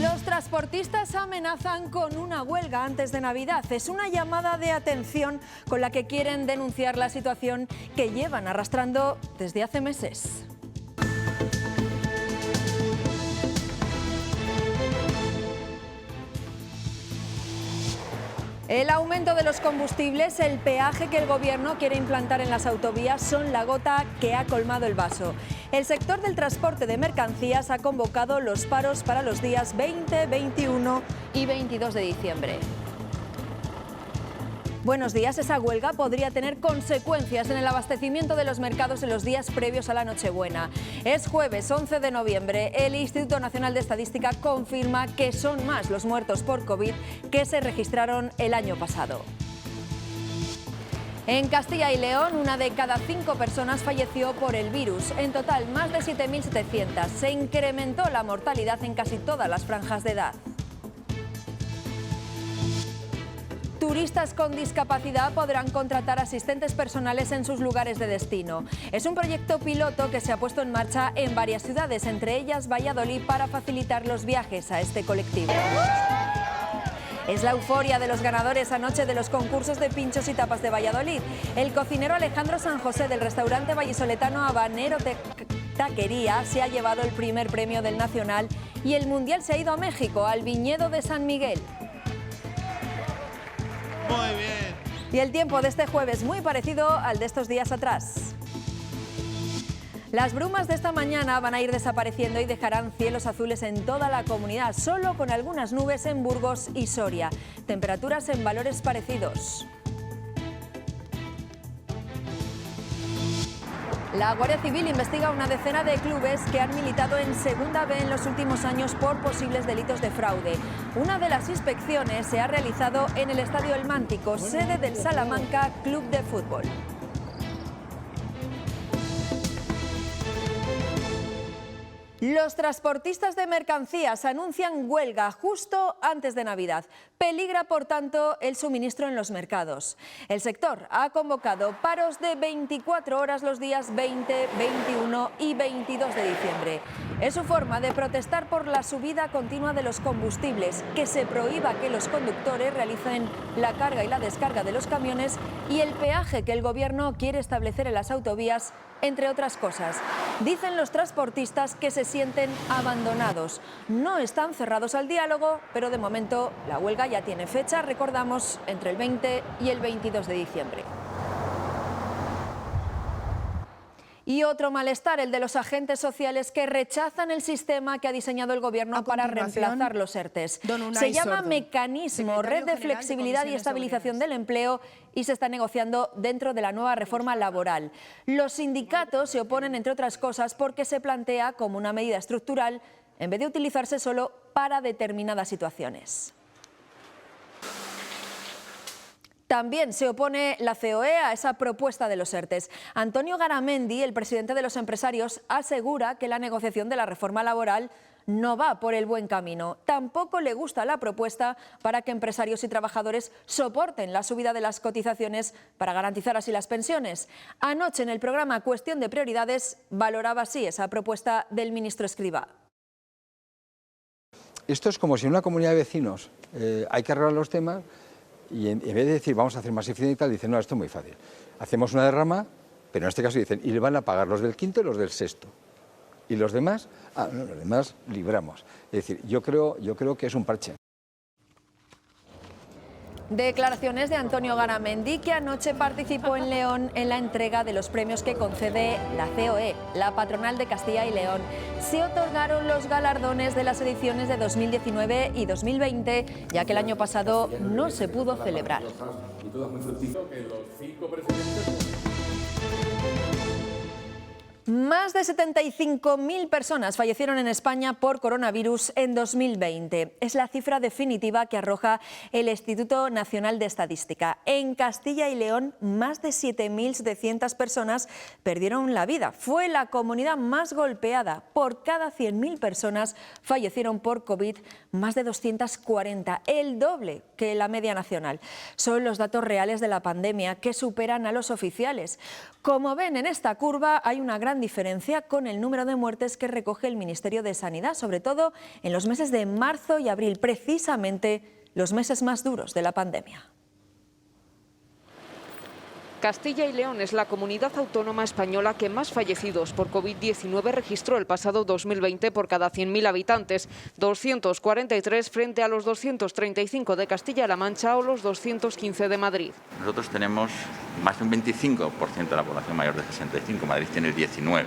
Los transportistas amenazan con una huelga antes de Navidad. Es una llamada de atención con la que quieren denunciar la situación que llevan arrastrando desde hace meses. El aumento de los combustibles, el peaje que el Gobierno quiere implantar en las autovías son la gota que ha colmado el vaso. El sector del transporte de mercancías ha convocado los paros para los días 20, 21 y 22 de diciembre. Buenos días. Esa huelga podría tener consecuencias en el abastecimiento de los mercados en los días previos a la Nochebuena. Es jueves 11 de noviembre. El Instituto Nacional de Estadística confirma que son más los muertos por COVID que se registraron el año pasado. En Castilla y León, 1 de cada 5 personas falleció por el virus. En total, más de 7.700. Se incrementó la mortalidad en casi todas las franjas de edad. Turistas con discapacidad podrán contratar asistentes personales en sus lugares de destino. Es un proyecto piloto que se ha puesto en marcha en varias ciudades, entre ellas Valladolid, para facilitar los viajes a este colectivo. Es la euforia de los ganadores anoche de los concursos de pinchos y tapas de Valladolid. El cocinero Alejandro San José del restaurante vallisoletano Habanero Taquería se ha llevado el primer premio del Nacional y el Mundial se ha ido a México, al viñedo de San Miguel. Muy bien. Y el tiempo de este jueves muy parecido al de estos días atrás. Las brumas de esta mañana van a ir desapareciendo y dejarán cielos azules en toda la comunidad, solo con algunas nubes en Burgos y Soria. Temperaturas en valores parecidos. La Guardia Civil investiga una decena de clubes que han militado en Segunda B en los últimos años por posibles delitos de fraude. Una de las inspecciones se ha realizado en el Estadio El Mántico, sede del Salamanca Club de Fútbol. Los transportistas de mercancías anuncian huelga justo antes de Navidad. Peligra, por tanto, el suministro en los mercados. El sector ha convocado paros de 24 horas los días 20, 21 y 22 de diciembre. Es su forma de protestar por la subida continua de los combustibles, que se prohíba que los conductores realicen la carga y la descarga de los camiones y el peaje que el Gobierno quiere establecer en las autovías, entre otras cosas. Dicen los transportistas que se sienten abandonados. No están cerrados al diálogo, pero de momento la huelga ya tiene fecha, recordamos, entre el 20 y el 22 de diciembre. Y otro malestar, el de los agentes sociales que rechazan el sistema que ha diseñado el Gobierno para reemplazar los ERTEs. Se llama Mecanismo Red de Flexibilidad y Estabilización del Empleo y se está negociando dentro de la nueva reforma laboral. Los sindicatos se oponen, entre otras cosas, porque se plantea como una medida estructural en vez de utilizarse solo para determinadas situaciones. También se opone la COE a esa propuesta de los ERTEs. Antonio Garamendi, el presidente de los empresarios, asegura que la negociación de la reforma laboral no va por el buen camino. Tampoco le gusta la propuesta para que empresarios y trabajadores soporten la subida de las cotizaciones para garantizar así las pensiones. Anoche en el programa Cuestión de Prioridades valoraba así esa propuesta del ministro Escrivá. Esto es como si en una comunidad de vecinos hay que arreglar los temas. Y en vez de decir vamos a hacer más eficiente y tal, dicen no, esto es muy fácil. Hacemos una derrama, pero en este caso dicen, y le van a pagar los del quinto y los del sexto. Y los demás, no, los demás libramos. Es decir, yo creo que es un parche. Declaraciones de Antonio Garamendi, que anoche participó en León en la entrega de los premios que concede la COE, la patronal de Castilla y León. Se otorgaron los galardones de las ediciones de 2019 y 2020, ya que el año pasado no se pudo celebrar. Más de 75.000 personas fallecieron en España por coronavirus en 2020. Es la cifra definitiva que arroja el Instituto Nacional de Estadística. En Castilla y León, más de 7.700 personas perdieron la vida. Fue la comunidad más golpeada. Por cada 100.000 personas fallecieron por COVID, más de 240, el doble que la media nacional. Son los datos reales de la pandemia que superan a los oficiales. Como ven en esta curva, hay una gran gran diferencia con el número de muertes que recoge el Ministerio de Sanidad, sobre todo en los meses de marzo y abril, precisamente los meses más duros de la pandemia. Castilla y León es la comunidad autónoma española que más fallecidos por COVID-19 registró el pasado 2020 por cada 100.000 habitantes, 243 frente a los 235 de Castilla-La Mancha o los 215 de Madrid. Nosotros tenemos más de un 25% de la población mayor de 65, Madrid tiene el 19%.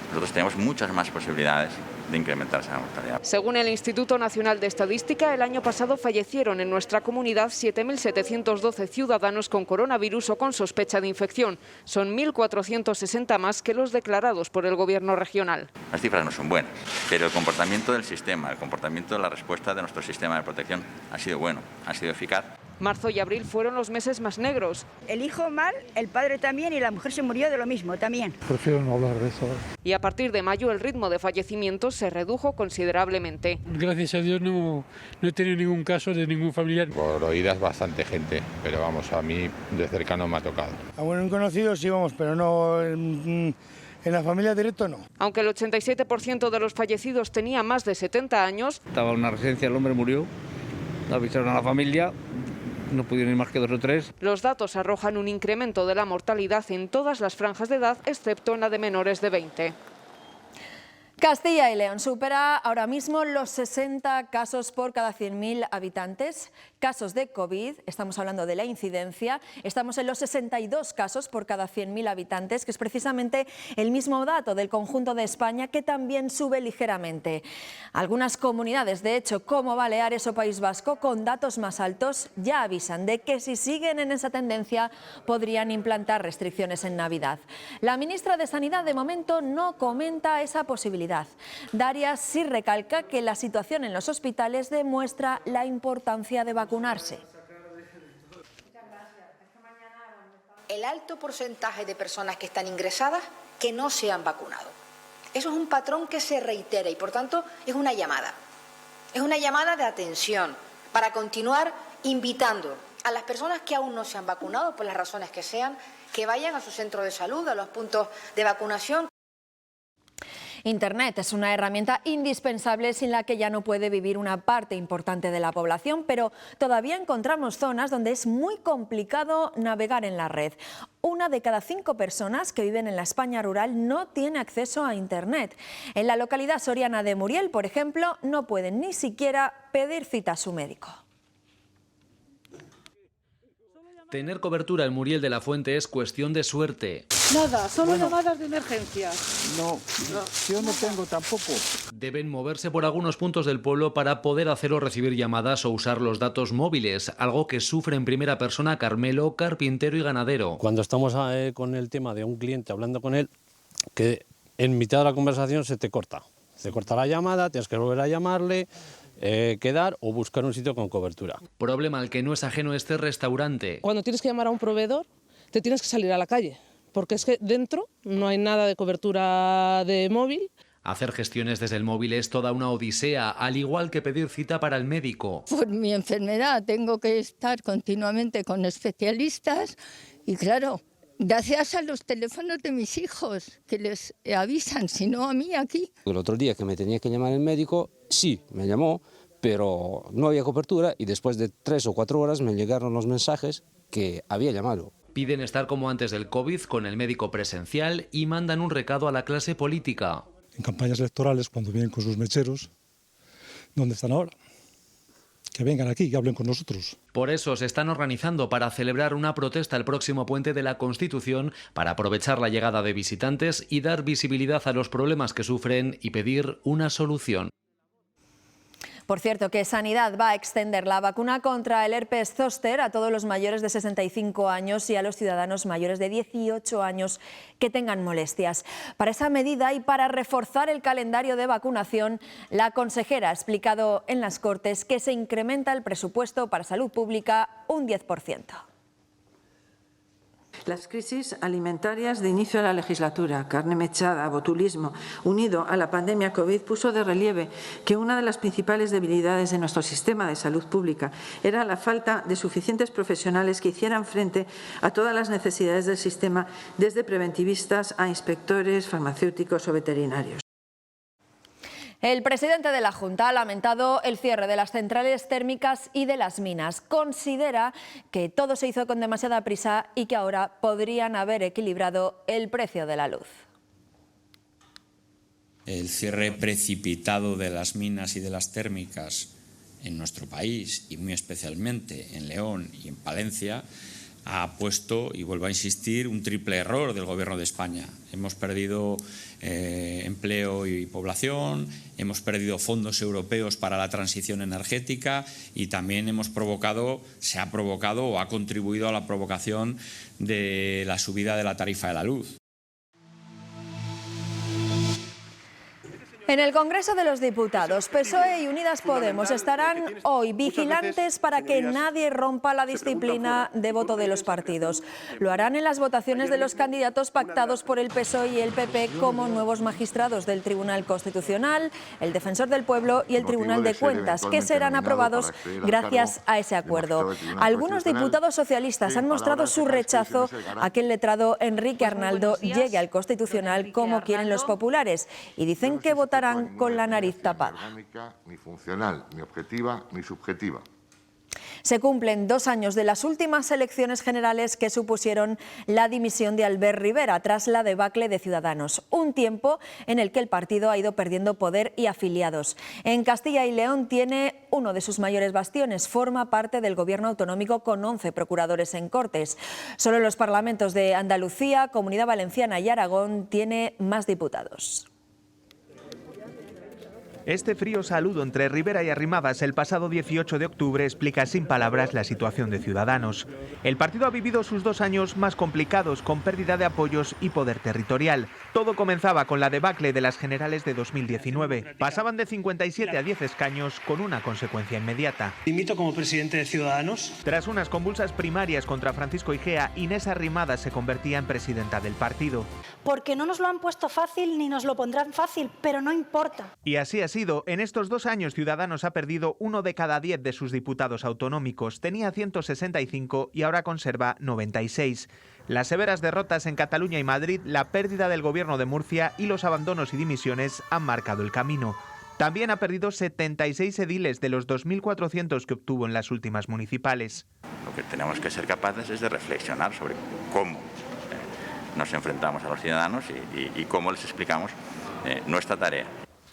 Nosotros tenemos muchas más posibilidades de incrementar esa mortalidad. Según el Instituto Nacional de Estadística, el año pasado fallecieron en nuestra comunidad 7.712 ciudadanos con coronavirus o con sospecha de infección. Son 1.460 más que los declarados por el Gobierno regional. Las cifras no son buenas, pero el comportamiento del sistema, el comportamiento de la respuesta de nuestro sistema de protección ha sido bueno, ha sido eficaz. Marzo y abril fueron los meses más negros. El hijo mal, el padre también y la mujer se murió de lo mismo también. Prefiero no hablar de eso. Y a partir de mayo el ritmo de fallecimientos se redujo considerablemente. Gracias a Dios no he tenido ningún caso de ningún familiar. Por oídas bastante gente, pero vamos, a mí de cercano me ha tocado. A un conocido sí vamos, pero no en la familia directo no. Aunque el 87% de los fallecidos tenía más de 70 años. Estaba en una residencia, el hombre murió, avisaron a la familia. No pudieron ir más que 2 o 3. Los datos arrojan un incremento de la mortalidad en todas las franjas de edad, excepto en la de menores de 20. Castilla y León supera ahora mismo los 60 casos por cada 100.000 habitantes. Casos de COVID, estamos hablando de la incidencia, estamos en los 62 casos por cada 100.000 habitantes, que es precisamente el mismo dato del conjunto de España, que también sube ligeramente. Algunas comunidades, de hecho, como Baleares o País Vasco, con datos más altos, ya avisan de que si siguen en esa tendencia podrían implantar restricciones en Navidad. La ministra de Sanidad, de momento, no comenta esa posibilidad. Darias sí recalca que la situación en los hospitales demuestra la importancia de vacunarse. El alto porcentaje de personas que están ingresadas que no se han vacunado. Eso es un patrón que se reitera y, por tanto, es una llamada. Es una llamada de atención para continuar invitando a las personas que aún no se han vacunado, por las razones que sean, que vayan a su centro de salud, a los puntos de vacunación. Internet es una herramienta indispensable sin la que ya no puede vivir una parte importante de la población, pero todavía encontramos zonas donde es muy complicado navegar en la red. 1 de cada 5 personas que viven en la España rural no tiene acceso a Internet. En la localidad soriana de Muriel, por ejemplo, no pueden ni siquiera pedir cita a su médico. Tener cobertura en Muriel de la Fuente es cuestión de suerte. Nada, solo llamadas de emergencia. No, yo no tengo tampoco. Deben moverse por algunos puntos del pueblo para poder hacer o recibir llamadas o usar los datos móviles, algo que sufre en primera persona Carmelo, carpintero y ganadero. Cuando estamos con el tema de un cliente hablando con él, que en mitad de la conversación se te corta. Se corta la llamada, tienes que volver a llamarle, quedar o buscar un sitio con cobertura. Problema al que no es ajeno este restaurante. Cuando tienes que llamar a un proveedor, te tienes que salir a la calle, porque es que dentro no hay nada de cobertura de móvil. Hacer gestiones desde el móvil es toda una odisea, al igual que pedir cita para el médico. Por mi enfermedad tengo que estar continuamente con especialistas y claro, gracias a los teléfonos de mis hijos que les avisan, si no a mí aquí. El otro día que me tenía que llamar el médico, sí, me llamó, pero no había cobertura y después de 3 o 4 horas me llegaron los mensajes que había llamado. Piden estar como antes del COVID con el médico presencial y mandan un recado a la clase política. En campañas electorales, cuando vienen con sus mecheros, ¿dónde están ahora? Que vengan aquí, que hablen con nosotros. Por eso se están organizando para celebrar una protesta el próximo puente de la Constitución para aprovechar la llegada de visitantes y dar visibilidad a los problemas que sufren y pedir una solución. Por cierto, que Sanidad va a extender la vacuna contra el herpes zóster a todos los mayores de 65 años y a los ciudadanos mayores de 18 años que tengan molestias. Para esa medida y para reforzar el calendario de vacunación, la consejera ha explicado en las Cortes que se incrementa el presupuesto para salud pública un 10%. Las crisis alimentarias de inicio de la legislatura, carne mechada, botulismo, unido a la pandemia COVID, puso de relieve que una de las principales debilidades de nuestro sistema de salud pública era la falta de suficientes profesionales que hicieran frente a todas las necesidades del sistema, desde preventivistas a inspectores, farmacéuticos o veterinarios. El presidente de la Junta ha lamentado el cierre de las centrales térmicas y de las minas. Considera que todo se hizo con demasiada prisa y que ahora podrían haber equilibrado el precio de la luz. El cierre precipitado de las minas y de las térmicas en nuestro país, y muy especialmente en León y en Palencia, ha puesto, y vuelvo a insistir, un triple error del Gobierno de España. Hemos perdido empleo y población, hemos perdido fondos europeos para la transición energética y también se ha provocado o ha contribuido a la provocación de la subida de la tarifa de la luz. En el Congreso de los Diputados, PSOE y Unidas Podemos estarán hoy vigilantes para que nadie rompa la disciplina de voto de los partidos. Lo harán en las votaciones de los candidatos pactados por el PSOE y el PP como nuevos magistrados del Tribunal Constitucional, el Defensor del Pueblo y el Tribunal de Cuentas, que serán aprobados gracias a ese acuerdo. Algunos diputados socialistas han mostrado su rechazo a que el letrado Enrique Arnaldo llegue al Constitucional como quieren los populares y dicen que votarán con la nariz tapada. Ni funcional, ni objetiva, ni subjetiva. Se cumplen 2 años de las últimas elecciones generales que supusieron la dimisión de Albert Rivera tras la debacle de Ciudadanos. Un tiempo en el que el partido ha ido perdiendo poder y afiliados. En Castilla y León tiene uno de sus mayores bastiones. Forma parte del gobierno autonómico con 11 procuradores en Cortes. Solo en los parlamentos de Andalucía, Comunidad Valenciana y Aragón tiene más diputados. Este frío saludo entre Rivera y Arrimadas el pasado 18 de octubre explica sin palabras la situación de Ciudadanos. El partido ha vivido sus 2 años más complicados, con pérdida de apoyos y poder territorial. Todo comenzaba con la debacle de las generales de 2019. Pasaban de 57 a 10 escaños con una consecuencia inmediata. Dimito como presidente de Ciudadanos. Tras unas convulsas primarias contra Francisco Igea, Inés Arrimadas se convertía en presidenta del partido. Porque no nos lo han puesto fácil ni nos lo pondrán fácil, pero no importa. Y así ha sido. En estos 2 años Ciudadanos ha perdido 1 de cada 10 de sus diputados autonómicos. Tenía 165 y ahora conserva 96. Las severas derrotas en Cataluña y Madrid, la pérdida del gobierno de Murcia y los abandonos y dimisiones han marcado el camino. También ha perdido 76 ediles de los 2.400 que obtuvo en las últimas municipales. Lo que tenemos que ser capaces es de reflexionar sobre cómo nos enfrentamos a los ciudadanos y cómo les explicamos nuestra tarea.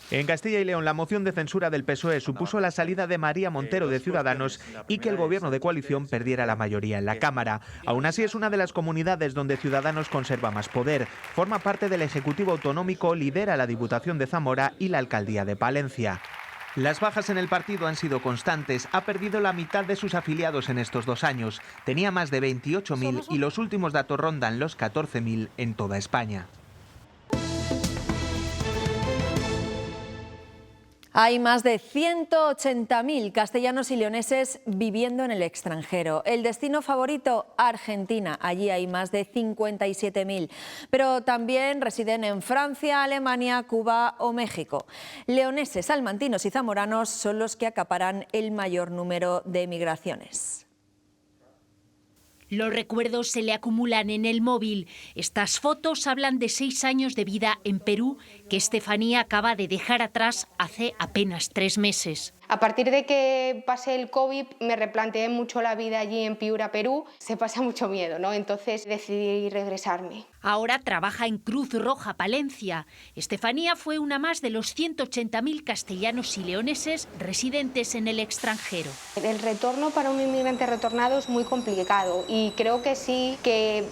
En Castilla y León, la moción de censura del PSOE supuso la salida de María Montero de Ciudadanos y que el gobierno de coalición perdiera la mayoría en la Cámara. Aún así, es una de las comunidades donde Ciudadanos conserva más poder. Forma parte del Ejecutivo Autonómico, lidera la Diputación de Zamora y la Alcaldía de Palencia. Las bajas en el partido han sido constantes. Ha perdido la mitad de sus afiliados en estos 2 años. Tenía más de 28.000 y los últimos datos rondan los 14.000 en toda España. Hay más de 180.000 castellanos y leoneses viviendo en el extranjero. El destino favorito, Argentina. Allí hay más de 57.000. Pero también residen en Francia, Alemania, Cuba o México. Leoneses, salmantinos y zamoranos son los que acaparan el mayor número de migraciones. Los recuerdos se le acumulan en el móvil. Estas fotos hablan de 6 años de vida en Perú que Estefanía acaba de dejar atrás hace apenas 3 meses. A partir de que pasé el COVID me replanteé mucho la vida allí en Piura, Perú. Se pasa mucho miedo, ¿no? Entonces decidí regresarme. Ahora trabaja en Cruz Roja, Palencia. Estefanía fue una más de los 180.000 castellanos y leoneses residentes en el extranjero. El retorno para un inmigrante retornado es muy complicado y creo que sí que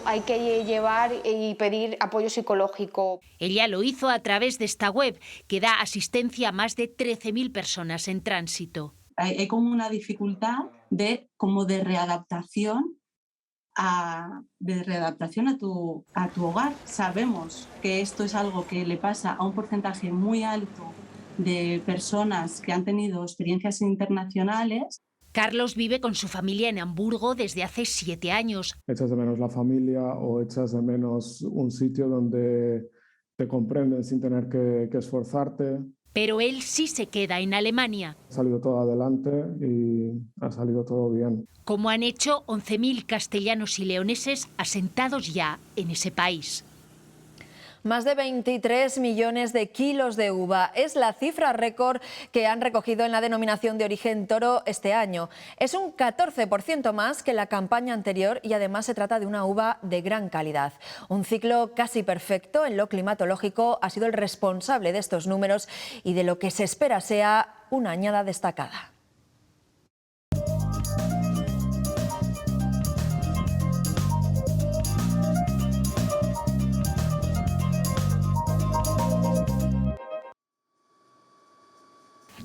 hay que llevar y pedir apoyo psicológico. Ella lo hizo a través de esta web que da asistencia a más de 13.000 personas en tránsito. Hay como una dificultad de readaptación a tu hogar. Sabemos que esto es algo que le pasa a un porcentaje muy alto de personas que han tenido experiencias internacionales. Carlos vive con su familia en Hamburgo desde hace 7 años. Echas de menos la familia o echas de menos un sitio donde te comprenden sin tener que esforzarte. Pero él sí se queda en Alemania. Ha salido todo adelante y ha salido todo bien. Como han hecho 11.000 castellanos y leoneses asentados ya en ese país. Más de 23 millones de kilos de uva es la cifra récord que han recogido en la denominación de origen Toro este año. Es un 14% más que la campaña anterior y además se trata de una uva de gran calidad. Un ciclo casi perfecto en lo climatológico ha sido el responsable de estos números y de lo que se espera sea una añada destacada.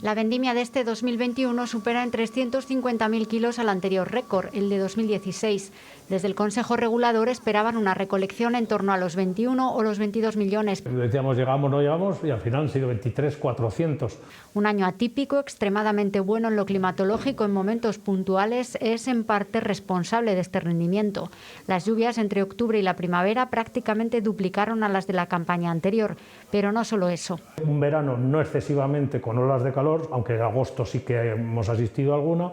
La vendimia de este 2021 supera en 350.000 kilos al anterior récord, el de 2016. Desde el Consejo Regulador esperaban una recolección en torno a los 21 o los 22 millones. Decíamos llegamos, no llegamos y al final han sido 23.400. Un año atípico, extremadamente bueno en lo climatológico en momentos puntuales, es en parte responsable de este rendimiento. Las lluvias entre octubre y la primavera prácticamente duplicaron a las de la campaña anterior, pero no solo eso. Un verano no excesivamente con olas de calor, aunque en agosto sí que hemos asistido a alguna,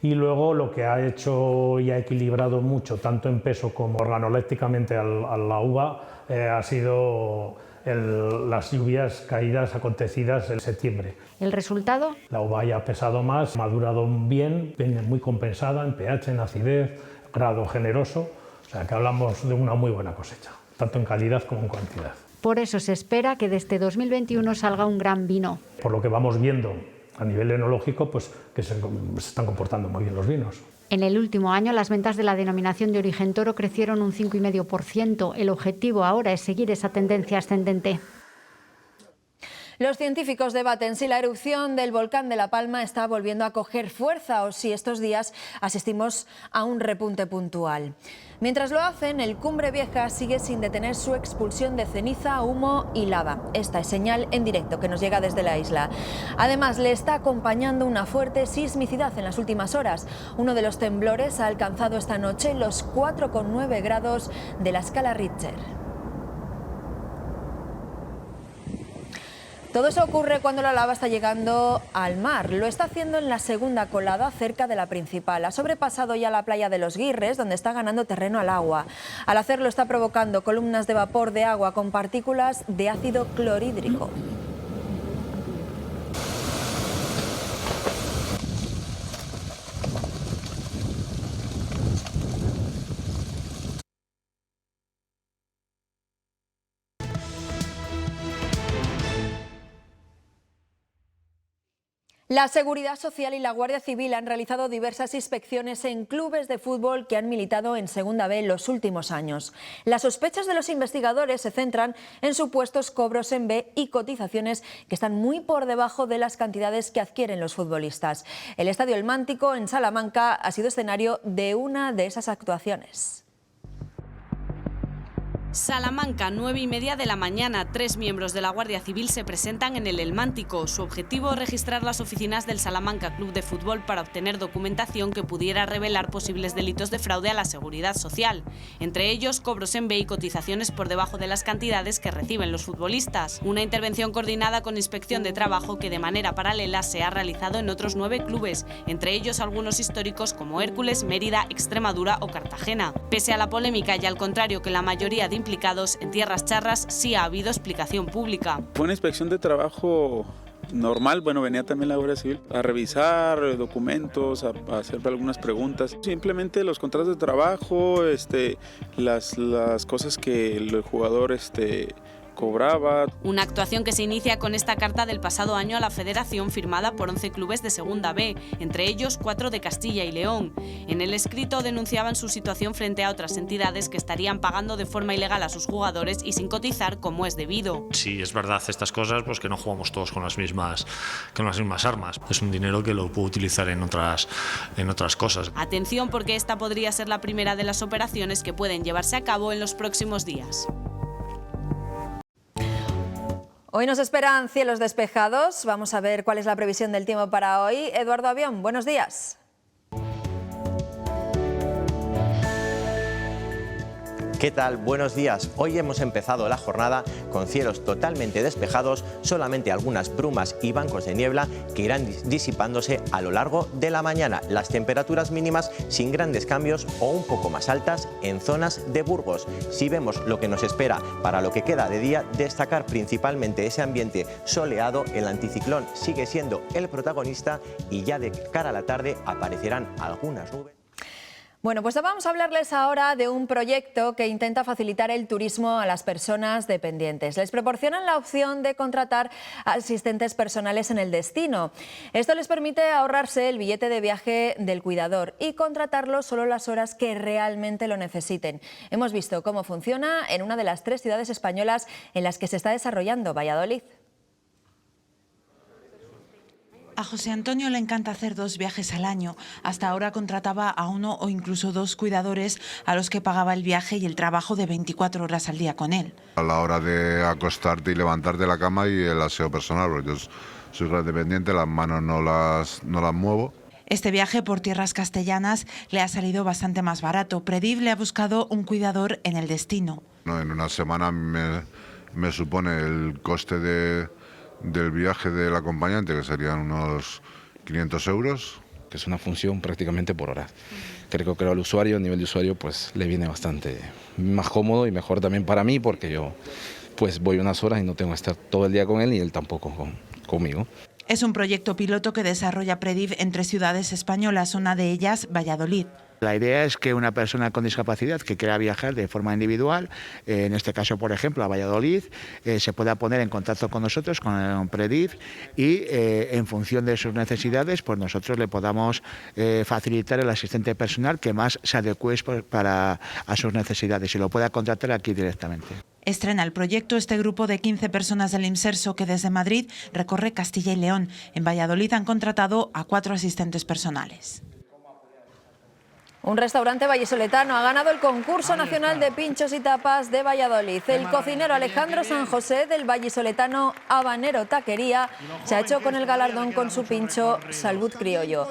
y luego lo que ha hecho y ha equilibrado mucho, tanto en peso como organolépticamente a la uva, ha sido las lluvias caídas acontecidas en septiembre. ¿El resultado? La uva ya ha pesado más, ha madurado bien, viene muy compensada en pH, en acidez, grado generoso, o sea que hablamos de una muy buena cosecha, tanto en calidad como en cantidad. Por eso se espera que de este 2021 salga un gran vino. Por lo que vamos viendo a nivel enológico, pues que se están comportando muy bien los vinos. En el último año, las ventas de la denominación de origen Toro crecieron un 5,5%. El objetivo ahora es seguir esa tendencia ascendente. Los científicos debaten si la erupción del volcán de La Palma está volviendo a coger fuerza o si estos días asistimos a un repunte puntual. Mientras lo hacen, el Cumbre Vieja sigue sin detener su expulsión de ceniza, humo y lava. Esta es señal en directo que nos llega desde la isla. Además, le está acompañando una fuerte sismicidad en las últimas horas. Uno de los temblores ha alcanzado esta noche los 4,9 grados de la escala Richter. Todo eso ocurre cuando la lava está llegando al mar. Lo está haciendo en la segunda colada cerca de la principal. Ha sobrepasado ya la playa de Los Guirres, donde está ganando terreno al agua. Al hacerlo está provocando columnas de vapor de agua con partículas de ácido clorhídrico. La Seguridad Social y la Guardia Civil han realizado diversas inspecciones en clubes de fútbol que han militado en Segunda B en los últimos años. Las sospechas de los investigadores se centran en supuestos cobros en B y cotizaciones que están muy por debajo de las cantidades que adquieren los futbolistas. El Estadio El Mántico, en Salamanca, ha sido escenario de una de esas actuaciones. Salamanca, 9:30 de la mañana. 3 miembros de la Guardia Civil se presentan en el Mántico. Su objetivo, registrar las oficinas del Salamanca Club de Fútbol para obtener documentación que pudiera revelar posibles delitos de fraude a la seguridad social. Entre ellos, cobros en B y cotizaciones por debajo de las cantidades que reciben los futbolistas. Una intervención coordinada con Inspección de Trabajo que de manera paralela se ha realizado en otros 9 clubes, entre ellos algunos históricos como Hércules, Mérida, Extremadura o Cartagena. Pese a la polémica y al contrario que la mayoría de implicados, en Tierras Charras sí ha habido explicación pública. Fue una inspección de trabajo normal, bueno, venía también la Guardia Civil a revisar documentos, a hacer algunas preguntas. Simplemente los contratos de trabajo, las cosas que el jugador cobraba. Una actuación que se inicia con esta carta del pasado año a la Federación firmada por 11 clubes de Segunda B, entre ellos 4 de Castilla y León. En el escrito denunciaban su situación frente a otras entidades que estarían pagando de forma ilegal a sus jugadores y sin cotizar como es debido. Si es verdad estas cosas, pues que no jugamos todos con las mismas armas. Es un dinero que lo puedo utilizar en otras cosas. Atención, porque esta podría ser la primera de las operaciones que pueden llevarse a cabo en los próximos días. Hoy nos esperan cielos despejados. Vamos a ver cuál es la previsión del tiempo para hoy. Eduardo Avión, buenos días. ¿Qué tal? Buenos días. Hoy hemos empezado la jornada con cielos totalmente despejados, solamente algunas brumas y bancos de niebla que irán disipándose a lo largo de la mañana. Las temperaturas mínimas sin grandes cambios o un poco más altas en zonas de Burgos. Si vemos lo que nos espera para lo que queda de día, destacar principalmente ese ambiente soleado. El anticiclón sigue siendo el protagonista y ya de cara a la tarde aparecerán algunas nubes. Bueno, pues vamos a hablarles ahora de un proyecto que intenta facilitar el turismo a las personas dependientes. Les proporcionan la opción de contratar asistentes personales en el destino. Esto les permite ahorrarse el billete de viaje del cuidador y contratarlo solo las horas que realmente lo necesiten. Hemos visto cómo funciona en una de las 3 ciudades españolas en las que se está desarrollando, Valladolid. A José Antonio le encanta hacer 2 viajes al año. Hasta ahora contrataba a 1 o incluso 2 cuidadores a los que pagaba el viaje y el trabajo de 24 horas al día con él. A la hora de acostarte y levantarte de la cama y el aseo personal, porque yo soy gran dependiente, las manos no las muevo. Este viaje por tierras castellanas le ha salido bastante más barato. Prediv le ha buscado un cuidador en el destino. No, en una semana me supone el coste del viaje del acompañante, que serían unos 500 euros. Que es una función prácticamente por hora. Creo que al usuario, a nivel de usuario, pues le viene bastante más cómodo y mejor también para mí, porque yo pues voy unas horas y no tengo que estar todo el día con él y él tampoco conmigo. Es un proyecto piloto que desarrolla Prediv en 3 ciudades españolas, una de ellas Valladolid. La idea es que una persona con discapacidad que quiera viajar de forma individual, en este caso, por ejemplo, a Valladolid, se pueda poner en contacto con nosotros, con Prediv, y en función de sus necesidades, pues nosotros le podamos facilitar el asistente personal que más se adecue a sus necesidades y lo pueda contratar aquí directamente. Estrena el proyecto este grupo de 15 personas del Imserso que desde Madrid recorre Castilla y León. En Valladolid han contratado a 4 asistentes personales. Un restaurante vallisoletano ha ganado el concurso nacional de pinchos y tapas de Valladolid. El cocinero Alejandro San José del vallisoletano Habanero Taquería se ha hecho con el galardón con su pincho Salud Criollo.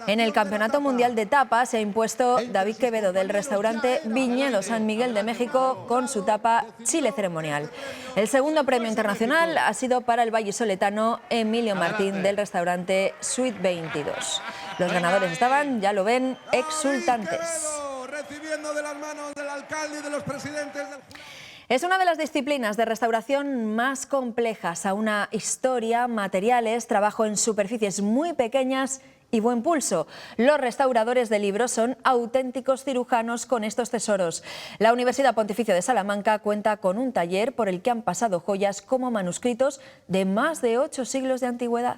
En el Campeonato Mundial de Tapas se ha impuesto David Quevedo del restaurante Viñedo San Miguel de México con su tapa Chile Ceremonial. El segundo premio internacional ha sido para el vallisoletano Emilio Martín del restaurante Suite 22. Los ganadores estaban, ya lo ven, exultantes. Recibiendo de las manos del alcalde y de los presidentes del... Es una de las disciplinas de restauración más complejas. A una historia, materiales, trabajo en superficies muy pequeñas y buen pulso. Los restauradores de libros son auténticos cirujanos con estos tesoros. La Universidad Pontificia de Salamanca cuenta con un taller por el que han pasado joyas como manuscritos de más de 8 siglos de antigüedad.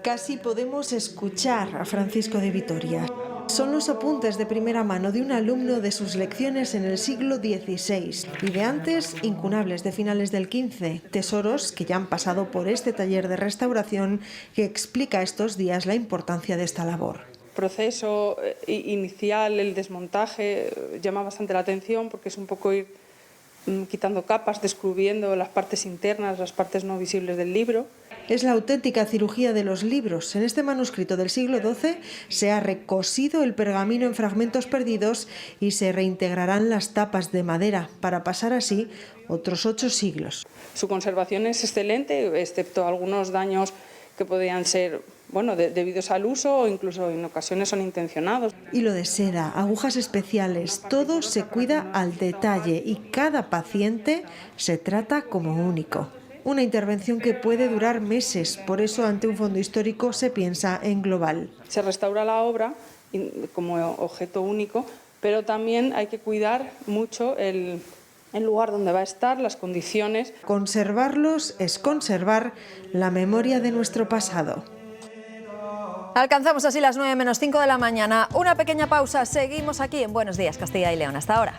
Casi podemos escuchar a Francisco de Vitoria. Son los apuntes de primera mano de un alumno de sus lecciones en el siglo XVI y de antes, incunables de finales del XV, tesoros que ya han pasado por este taller de restauración que explica estos días la importancia de esta labor. El proceso inicial, el desmontaje, llama bastante la atención porque es un poco ir quitando capas, descubriendo las partes internas, las partes no visibles del libro. Es la auténtica cirugía de los libros. En este manuscrito del siglo XII se ha recosido el pergamino en fragmentos perdidos y se reintegrarán las tapas de madera para pasar así otros 8 siglos. Su conservación es excelente, excepto algunos daños que podrían ser debidos al uso o incluso en ocasiones son intencionados. Hilo de seda, agujas especiales, todo se cuida al detalle y cada paciente se trata como único. Una intervención que puede durar meses, por eso ante un fondo histórico se piensa en global. Se restaura la obra como objeto único, pero también hay que cuidar mucho el lugar donde va a estar, las condiciones. Conservarlos es conservar la memoria de nuestro pasado. Alcanzamos así las 9 menos 5 de la mañana. Una pequeña pausa. Seguimos aquí en Buenos Días Castilla y León. Hasta ahora.